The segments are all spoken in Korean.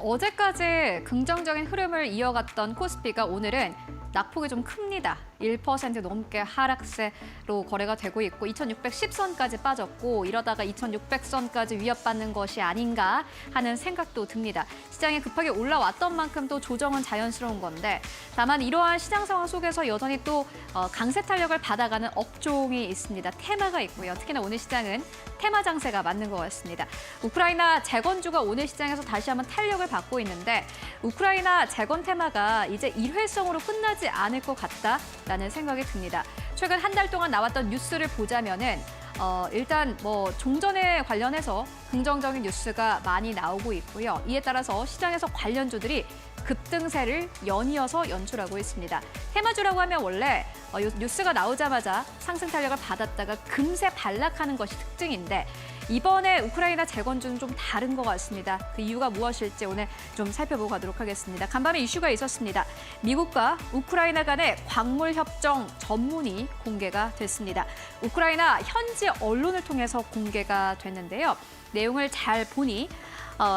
어제까지 긍정적인 흐름을 이어갔던 코스피가 오늘은 낙폭이 좀 큽니다. 1% 넘게 하락세로 거래가 되고 있고 2610선까지 빠졌고 이러다가 2600선까지 위협받는 것이 아닌가 하는 생각도 듭니다. 시장에 급하게 올라왔던 만큼 또 조정은 자연스러운 건데 다만 이러한 시장 상황 속에서 여전히 또 강세 탄력을 받아가는 업종이 있습니다. 테마가 있고요. 특히나 오늘 시장은 테마 장세가 맞는 것 같습니다. 우크라이나 재건주가 오늘 시장에서 다시 한번 탄력을 받고 있는데 우크라이나 재건 테마가 이제 일회성으로 끝나지 않을 것 같다라는 생각이 듭니다. 최근 한 달 동안 나왔던 뉴스를 보자면은 일단 종전에 관련해서 긍정적인 뉴스가 많이 나오고 있고요. 이에 따라서 시장에서 관련주들이 급등세를 연이어서 연출하고 있습니다. 테마주라고 하면 원래 뉴스가 나오자마자 상승 탄력을 받았다가 금세 반락하는 것이 특징인데 이번에 우크라이나 재건주는 좀 다른 것 같습니다. 그 이유가 무엇일지 오늘 좀 살펴보고 가도록 하겠습니다. 간밤에 이슈가 있었습니다. 미국과 우크라이나 간의 광물 협정 전문이 공개가 됐습니다. 우크라이나 현지 언론을 통해서 공개가 됐는데요. 내용을 잘 보니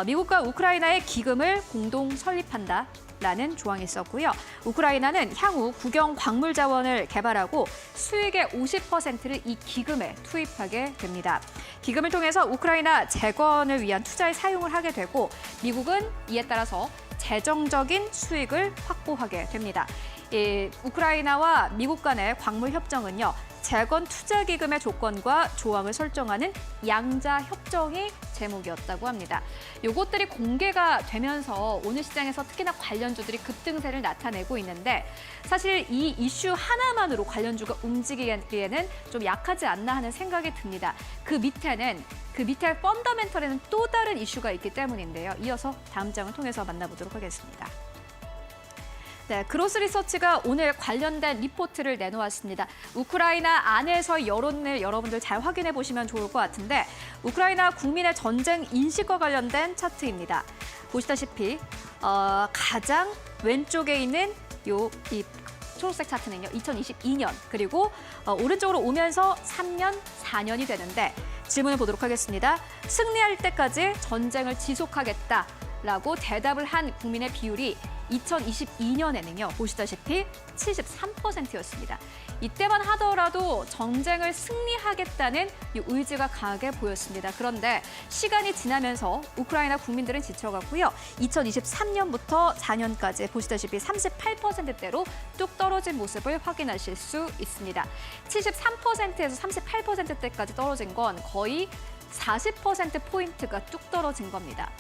미국과 우크라이나의 기금을 공동 설립한다. 라는 조항이 있었고요. 우크라이나는 향후 국영 광물 자원을 개발하고 수익의 50%를 이 기금에 투입하게 됩니다. 기금을 통해서 우크라이나 재건을 위한 투자에 사용을 하게 되고 미국은 이에 따라서 재정적인 수익을 확보하게 됩니다. 우크라이나와 미국 간의 광물 협정은요. 재건 투자 기금의 조건과 조항을 설정하는 양자 협정이 제목이었다고 합니다. 요것들이 공개가 되면서 오늘 시장에서 특히나 관련주들이 급등세를 나타내고 있는데 사실 이 이슈 하나만으로 관련주가 움직이기에는 좀 약하지 않나 하는 생각이 듭니다. 그 밑에 펀더멘털에는 또 다른 이슈가 있기 때문인데요. 이어서 다음 장을 통해서 만나보도록 하겠습니다. 네, 그로스 리서치가 오늘 관련된 리포트를 내놓았습니다. 우크라이나 안에서 여론을 여러분들 잘 확인해 보시면 좋을 것 같은데 우크라이나 국민의 전쟁 인식과 관련된 차트입니다. 보시다시피 가장 왼쪽에 있는 이 초록색 차트는요. 2022년 그리고 오른쪽으로 오면서 3년, 4년이 되는데 질문을 보도록 하겠습니다. 승리할 때까지 전쟁을 지속하겠다라고 대답을 한 국민의 비율이 2022년에는요, 보시다시피 73%였습니다. 이때만 하더라도 전쟁을 승리하겠다는 이 의지가 강하게 보였습니다. 그런데 시간이 지나면서 우크라이나 국민들은 지쳐갔고요. 2023년부터 4년까지 보시다시피 38%대로 뚝 떨어진 모습을 확인하실 수 있습니다. 73%에서 38%대까지 떨어진 건 거의 40%포인트가 뚝 떨어진 겁니다.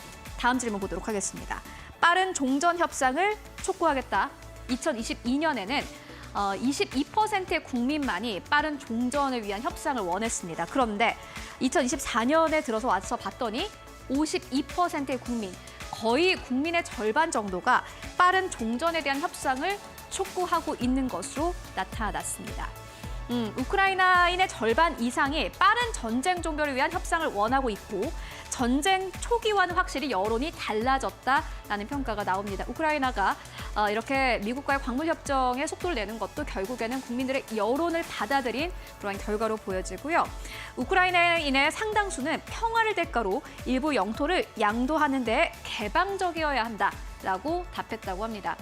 다음 질문 보도록 하겠습니다. 빠른 종전 협상을 촉구하겠다. 2022년에는 22%의 국민만이 빠른 종전을 위한 협상을 원했습니다. 그런데 2024년에 들어서 와서 봤더니 52%의 국민, 거의 국민의 절반 정도가 빠른 종전에 대한 협상을 촉구하고 있는 것으로 나타났습니다. 우크라이나인의 절반 이상이 빠른 전쟁 종결을 위한 협상을 원하고 있고 전쟁 초기와는 확실히 여론이 달라졌다라는 평가가 나옵니다. 우크라이나가 이렇게 미국과의 광물 협정에 속도를 내는 것도 결국에는 국민들의 여론을 받아들인 그런 결과로 보여지고요. 우크라이나인의 상당수는 평화를 대가로 일부 영토를 양도하는 데 개방적이어야 한다라고 답했다고 합니다.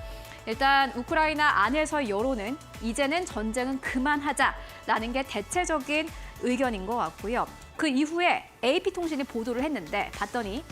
일단 우크라이나 안에서의 여론은 이제는 전쟁은 그만하자라는 게 대체적인 의견인 것 같고요. 그 이후에 AP통신이 보도를 했는데 봤더니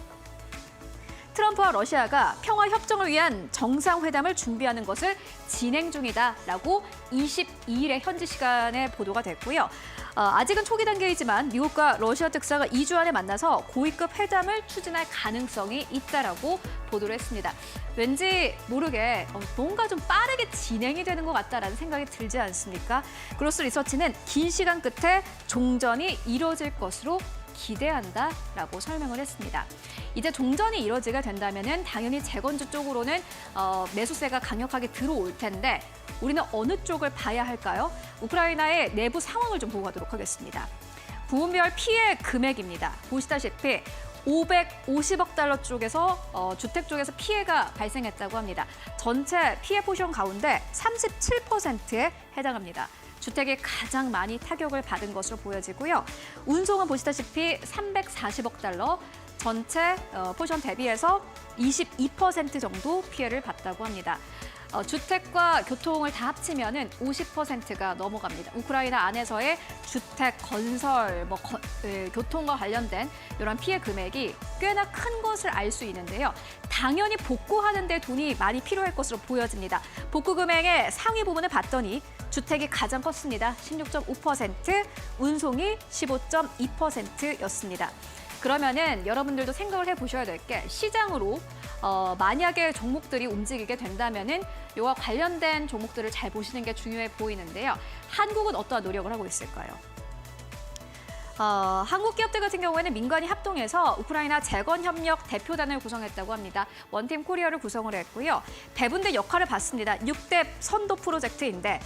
트럼프와 러시아가 평화협정을 위한 정상회담을 준비하는 것을 진행 중이다라고 22일에 현지 시간에 보도가 됐고요. 아직은 초기 단계이지만 미국과 러시아 특사가 2주 안에 만나서 고위급 회담을 추진할 가능성이 있다라고 보도를 했습니다. 왠지 모르게 뭔가 좀 빠르게 진행이 되는 것 같다라는 생각이 들지 않습니까? 그로스 리서치는 긴 시간 끝에 종전이 이뤄질 것으로 기대한다라고 설명을 했습니다. 이제 종전이 이뤄지게 된다면은 당연히 재건주 쪽으로는 매수세가 강력하게 들어올 텐데 우리는 어느 쪽을 봐야 할까요? 우크라이나의 내부 상황을 좀 보고 가도록 하겠습니다. 부분별 피해 금액입니다. 보시다시피 550억 달러 쪽에서 주택 쪽에서 피해가 발생했다고 합니다. 전체 피해 포션 가운데 37%에 해당합니다. 주택이 가장 많이 타격을 받은 것으로 보여지고요. 운송은 보시다시피 340억 달러, 전체 포션 대비해서 22% 정도 피해를 봤다고 합니다. 주택과 교통을 다 합치면은 50%가 넘어갑니다. 우크라이나 안에서의 주택, 건설, 교통과 관련된 이런 피해 금액이 꽤나 큰 것을 알 수 있는데요. 당연히 복구하는 데 돈이 많이 필요할 것으로 보여집니다. 복구 금액의 상위 부분을 봤더니 주택이 가장 컸습니다. 16.5%, 운송이 15.2%였습니다. 그러면은 여러분들도 생각을 해보셔야 될 게 시장으로 만약에 종목들이 움직이게 된다면은 이와 관련된 종목들을 잘 보시는 게 중요해 보이는데요. 한국은 어떠한 노력을 하고 있을까요? 한국 기업들 같은 경우에는 민간이 합동해서 우크라이나 재건협력 대표단을 구성했다고 합니다. 원팀 코리아를 구성을 했고요. 배분된 역할을 봤습니다. 6대 선도 프로젝트인데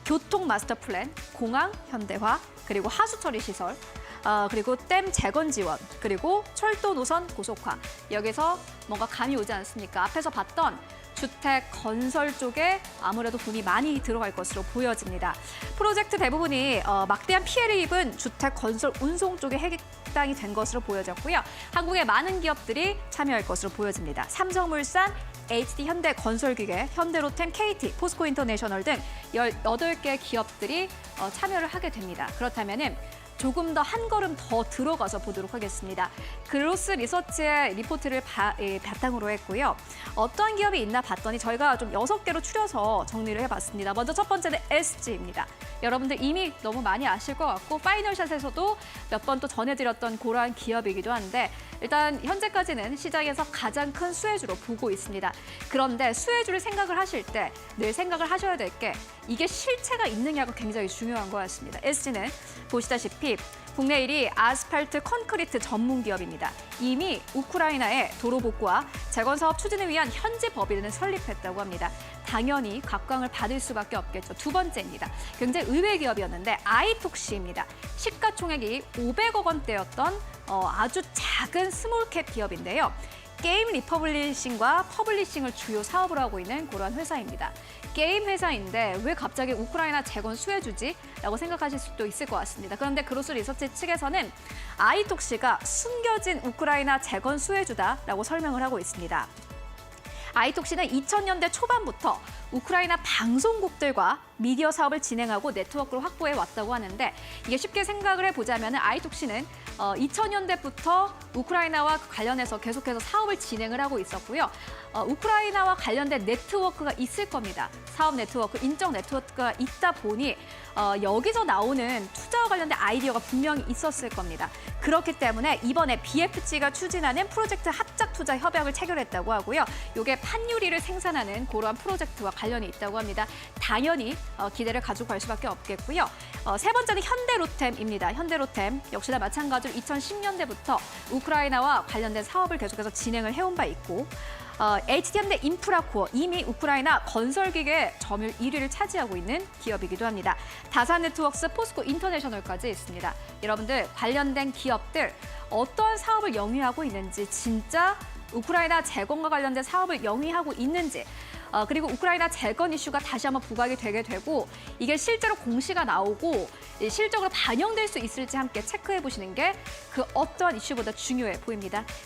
교통 마스터 플랜, 공항 현대화, 그리고 하수 처리 시설, 그리고 댐 재건 지원, 그리고 철도 노선 고속화. 여기서 뭔가 감이 오지 않습니까? 앞에서 봤던 주택 건설 쪽에 아무래도 돈이 많이 들어갈 것으로 보여집니다. 프로젝트 대부분이 막대한 피해를 입은 주택 건설 운송 쪽에 해당이 된 것으로 보여졌고요. 한국의 많은 기업들이 참여할 것으로 보여집니다. 삼성물산, HD 현대건설기계, 현대로템, KT, 포스코 인터내셔널 등 18개 기업들이 참여를 하게 됩니다. 그렇다면은 조금 더 한 걸음 더 들어가서 보도록 하겠습니다. 그로스 리서치의 리포트를 바탕으로 했고요. 어떤 기업이 있나 봤더니 저희가 좀 6개로 추려서 정리를 해봤습니다. 먼저 첫 번째는 SG입니다. 여러분들 이미 너무 많이 아실 것 같고 파이널샷에서도 몇 번 또 전해드렸던 그러한 기업이기도 한데 일단 현재까지는 시장에서 가장 큰 수혜주로 보고 있습니다. 그런데 수혜주를 생각을 하실 때 늘 생각을 하셔야 될 게 이게 실체가 있느냐가 굉장히 중요한 것 같습니다. SG는 보시다시피 국내 1위 아스팔트 콘크리트 전문 기업입니다. 이미 우크라이나의 도로 복구와 재건 사업 추진을 위한 현지 법인을 설립했다고 합니다. 당연히 각광을 받을 수밖에 없겠죠. 두 번째입니다. 굉장히 의외 기업이었는데 아이톡시입니다. 시가총액이 500억 원대였던 아주 작은 스몰캡 기업인데요. 게임 리퍼블리싱과 퍼블리싱을 주요 사업으로 하고 있는 그러한 회사입니다. 게임 회사인데 왜 갑자기 우크라이나 재건 수혜주지? 라고 생각하실 수도 있을 것 같습니다. 그런데 그로스 리서치 측에서는 아이톡시가 숨겨진 우크라이나 재건 수혜주다라고 설명을 하고 있습니다. 아이톡시는 2000년대 초반부터 우크라이나 방송국들과 미디어 사업을 진행하고 네트워크를 확보해 왔다고 하는데 이게 쉽게 생각을 해보자면 아이톡시는 2000년대부터 우크라이나와 관련해서 계속해서 사업을 진행을 하고 있었고요. 우크라이나와 관련된 네트워크가 있을 겁니다. 사업 네트워크, 인적 네트워크가 있다 보니 여기서 나오는 투자와 관련된 아이디어가 분명히 있었을 겁니다. 그렇기 때문에 이번에 BFG가 추진하는 프로젝트 합작 투자 협약을 체결했다고 하고요. 이게 판유리를 생산하는 그러한 프로젝트와 관련이 있다고 합니다. 당연히 기대를 가지고 갈 수밖에 없겠고요. 세 번째는 현대로템입니다. 현대로템 역시나 마찬가지로 2010년대부터 우크라이나와 관련된 사업을 계속해서 진행을 해온 바 있고 HD현대 인프라코어 이미 우크라이나 건설기계 점유율 1위를 차지하고 있는 기업이기도 합니다. 다산네트워크스, 포스코 인터내셔널까지 있습니다. 여러분들 관련된 기업들 어떤 사업을 영위하고 있는지 진짜 우크라이나 재건과 관련된 사업을 영위하고 있는지 그리고 우크라이나 재건 이슈가 다시 한번 부각이 되게 되고 이게 실제로 공시가 나오고 실적으로 반영될 수 있을지 함께 체크해 보시는 게 그 어떠한 이슈보다 중요해 보입니다.